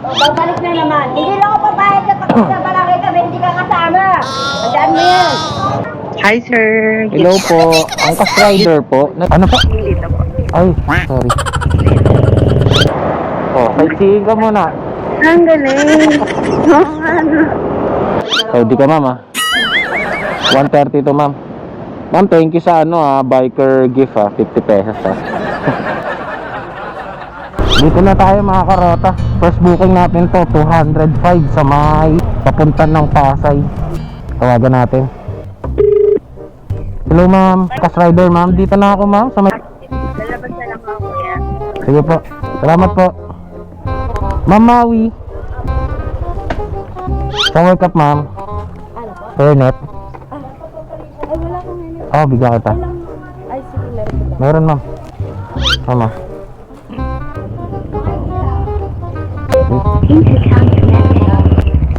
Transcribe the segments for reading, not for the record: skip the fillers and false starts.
Babalik na naman. Hindi lang ako papayag na pag sa barangay kami, hindi ka kasama. Tandaan mo yan. Hi, sir. Hello po. Angkas rider po. Ano po? Dito po. Ay, sorry. Oh, sightseeing ka muna. Ang galing. Oo nga, no. Saudi ka, ma'am, ah. 130 to, ma'am. Ma'am, thank you sa biker gift, 50 pesos, Dito na tayo, mga karota. First booking natin to, 205 sa may papunta ng Pasay. Tawagan natin. Hello, ma'am. Angkas rider, ma'am. Dito na ako, ma'am. Sa may... Lalabas na lang ako, kuya. Sige po. Salamat po. Ma'am Maui. Sa wake up, ma'am. Fairnet. Ay, wala kang ngayon. Oh, bigyan kita. Ay, sige, meron. Meron, ma'am. Tama.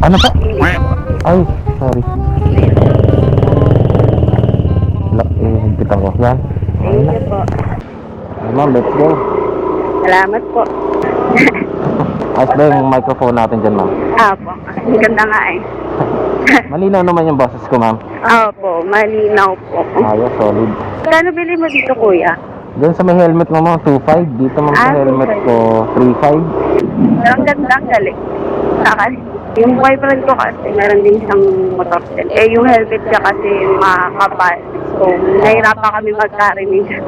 Ano pa? Ay, sorry. Higpitan ko. Yan. Okay na. Thank you po. Ay, ma'am, let's go. Salamat po. Ayos ba yung microphone natin dyan, ma'am? Apo. Ang ganda nga eh. Malinaw naman yung boses ko, ma'am. Opo, malinaw po. Ayos, solid. Kano bili mo dito, kuya? Diyan sa may helmet mo, ma'am, 2.5. Dito, ma'am, sa helmet 2.5. ko, 3.5. Ang ganda, ang galing. Saka, yung boyfriend ko kasi, meron din siyang motor din. Eh, yung helmet niya kasi makakapal. So, nahirapan kami mag-carry niya.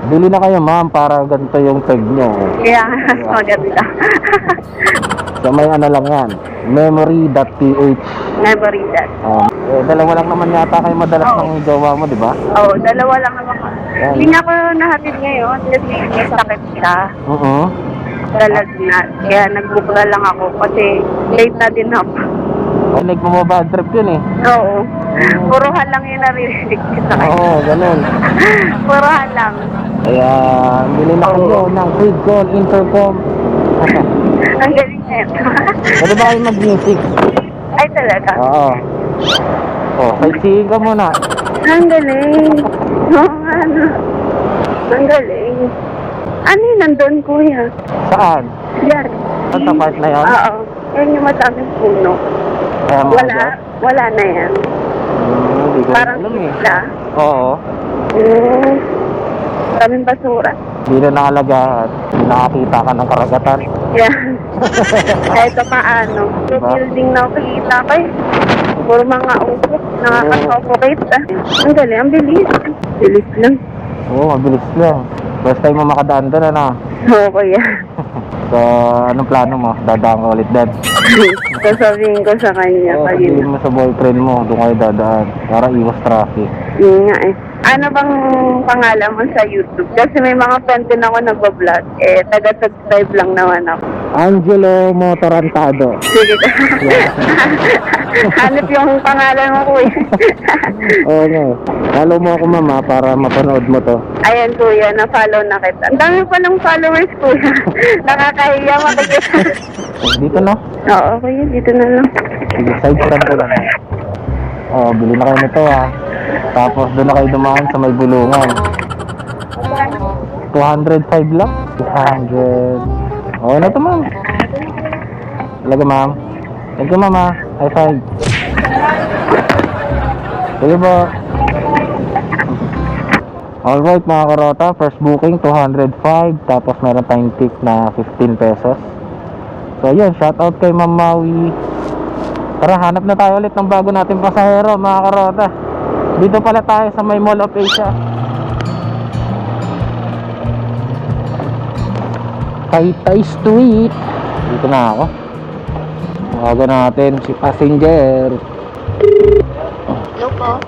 Bili na kayo, ma'am, para ganito yung peg nyo. Kaya, maganda. So may lang yan, memory.ph. Memory that. Dalawa lang naman yata kayo madalas ng jowa mo, di ba? Oo, dalawa lang naman ako. Yan. Hindi nga ako nahatid ngayon kasi may sakit siya. Lalagnat. Kaya nag-book na lang ako kasi late na din ako. Ay, nagmamabad trip yun eh. Oo. Puruhan lang yung naririnig ko sa kanya. Oo, ganun. Puruhan lang. Kaya, bili na kayo ng quick call, intercom. Ang galing na ito. Pwede ba kayo mag-music? Ay, talaga? Oo. Oh, sightseeing ka muna. Ang galing. Oo nga, no. Ang galing. Ano yun nandun, kuya? Saan? Yan. Sa part na yun? Oo. Yan yung mataming puno. Kaya mga Wala. dyan? Wala na yan. Hindi ko Parang alam eh. isla. Oo. Maraming basura. Hindi na nakalagaan. Nakakita ka ng karagatan. Yan. Kahit pa paano. Yung Diba? building na nakikita ko eh. Puro mga upok. Nakaka-suffocate ah. Ang galing. Ang bilis. Bilis lang. Oo, mabilis lang. First time mo makadaan doon, ano? Oo, kuya. So, anong plano mo? Dadaan ka ulit, Dad? Sasabihin ko sa kanya. Oo, Pag sabihin mo sa boyfriend mo, doon kayo dadaan. Para iwas traffic. yun nga eh. Ano bang pangalan mo sa YouTube? Kasi may mga friend din ako nagbablog. Eh, taga-subscribe lang naman ako. Angelo Motorantado. Sige. Hanap yung pangalan mo, kuya. Oo nga. Follow mo ako, mama, para mapanood mo to. Ayan, kuya, na-follow na kita. Ang dami pa ng followers, kuya. Nakakahiya makikita. Dito na. Oo, kuya, dito na lang. Sige, side stand ko lang. Oo, bili na kayo nito, Tapos doon na kayo dumaan sa may bulungan. 205 lang? 200. Oo na to, ma'am. Talaga, ma'am. Thank you, mama. High five. Sige po. Alright, mga karota. First booking, 205. Tapos meron tayong tip na 15 pesos. So, yun. Shoutout kay Ma'am Maui. Tara, hanap na tayo ulit ng bago nating pasahero, mga karota. Dito pala tayo sa may Mall of Asia. Taytay Street. Dito na ako. Tawagan natin si passenger. Hello po.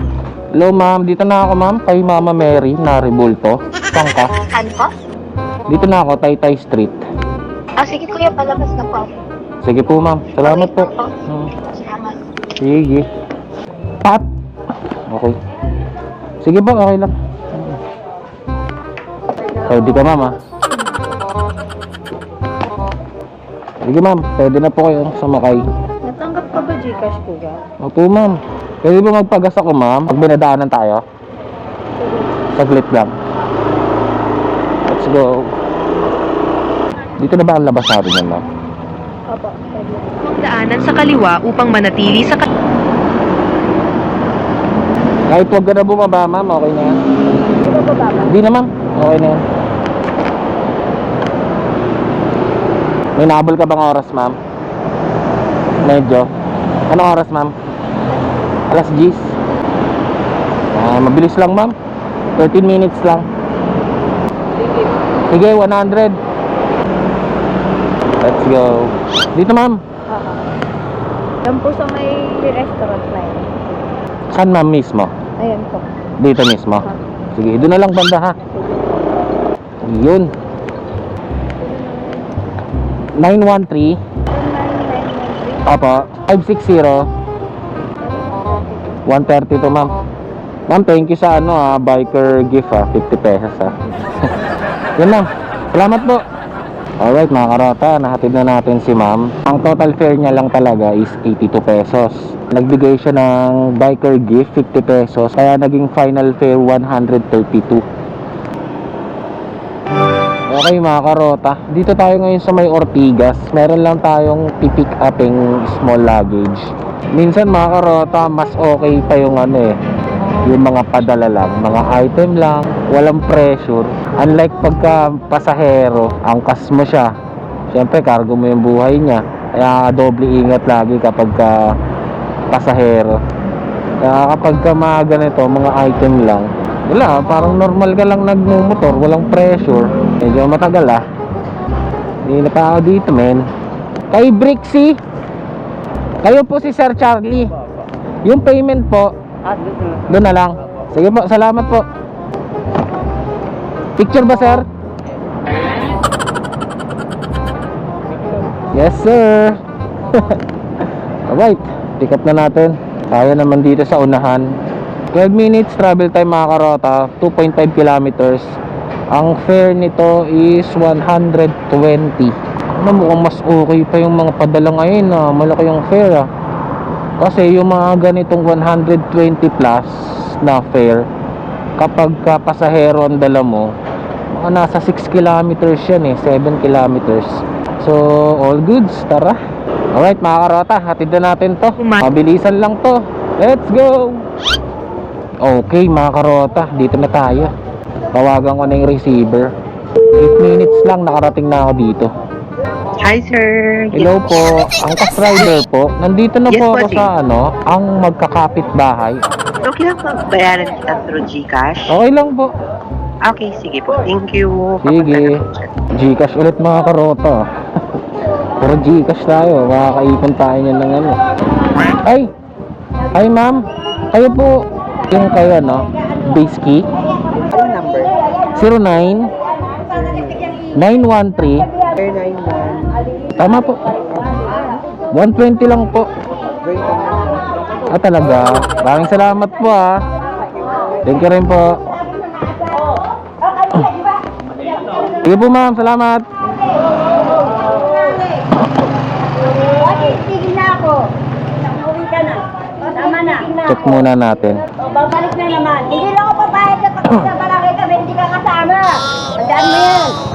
Hello, ma'am. Dito na ako, ma'am. Kay Mama Mary na Rebulto. Saan ka? Ano po? Dito na ako, Taytay Street. Sige kuya, palabas na po. Sige po, ma'am. Salamat po. Salamat. Sige. Pat. Okay. Sige po, okay lang. Pwede ka, ma'am, Sige, ma'am. Pwede na po kayong sumakay. Natanggap ka ba Gcash kuya? Opo, ma'am. Pwede ba magpagas ako, ma'am? Pag binadaanan tayo? Saglit lang. Let's go. Dito na ba ang labas natin yan, ma'am? Opo. Daanan sa kaliwa upang manatili sa Kahit huwag ka na bumaba, ma'am, okay na yan. Hindi ba bababa? Hindi na, ma'am. Okay na yan. May nabol ka bang oras, ma'am? Medyo. Anong oras, ma'am? Alas 10. Mabilis lang, ma'am. 13 minutes lang. Sige, 100. Let's go. Dito, ma'am. Yan po sa may restaurant na yun. Saan, ma'am, mismo? Ayan po. Dito mismo. Sige, doon na lang banda, ha. Yun. 913. Opo. 560. 132, ma'am. Ma'am, thank you sa biker gift, 50 pesos, Yun, ma'am. Salamat po. Alright, mga karota, nahatid na natin si ma'am. Ang total fare niya lang talaga is 82 pesos. Nagbigay siya ng biker gift, 50 pesos. Kaya naging final fare 132. Okay, mga karota, dito tayo ngayon sa may Ortigas. Meron lang tayong pipick uping small luggage. Minsan, mga karota, mas okay pa yung yung mga padala lang, mga item lang, walang pressure. Unlike pagka pasahero, angkas mo siya, syempre cargo mo yung buhay niya, kaya doble ingat lagi kapag pasahero. Kaya kapag mga ganito, mga item lang, wala, parang normal ka lang nagmumotor, walang pressure. Medyo matagal hindi na pa ako dito, men. Kay Brixie, kayo po si Sir Charlie. Yung payment po doon na lang. Sige po, salamat po. Picture ba, sir? Yes, sir. Alright, pick up na natin. Kaya naman dito sa unahan. 12 minutes travel time, mga karota. 2.5 kilometers. Ang fare nito is 120. Mukhang mas okay pa yung mga padala ngayon, malaki yung fare, Kasi yung mga ganitong 120 plus na fare, kapag pasahero ang dala mo, mga nasa 6 kilometers yan 7 kilometers. So, all goods, tara. Alright, mga karota, hatid na natin to. Mabilisan lang to. Let's go! Okay, mga karota, dito na tayo. Tawagan ko na yung receiver. 8 minutes lang, nakarating na ako dito. Hi, sir. Hello po, ang ka-driver po. Nandito na Yes po po, ako sa ang magkakapit bahay. Okay lang po, bayaran kita through GCash. Okay lang po. Okay, sige po. Thank you. Sige. Gcash ulit, mga karota. Puro Gcash tayo. Makakaipon tayo niyan ng Ay! Hi, ma'am. Kayo po yung kayo, base key? Ano number? 09 913. Tama po. 120 lang po. Talaga. Maraming salamat po, Thank you rin po. Sige po, ma'am. Salamat. Tigil na ako. Uwi ka na. Tama na. Check muna natin. Babalik na naman. Hindi na ako papayag na pag sa barangay kami, hindi ka kasama. Tandaan mo yan.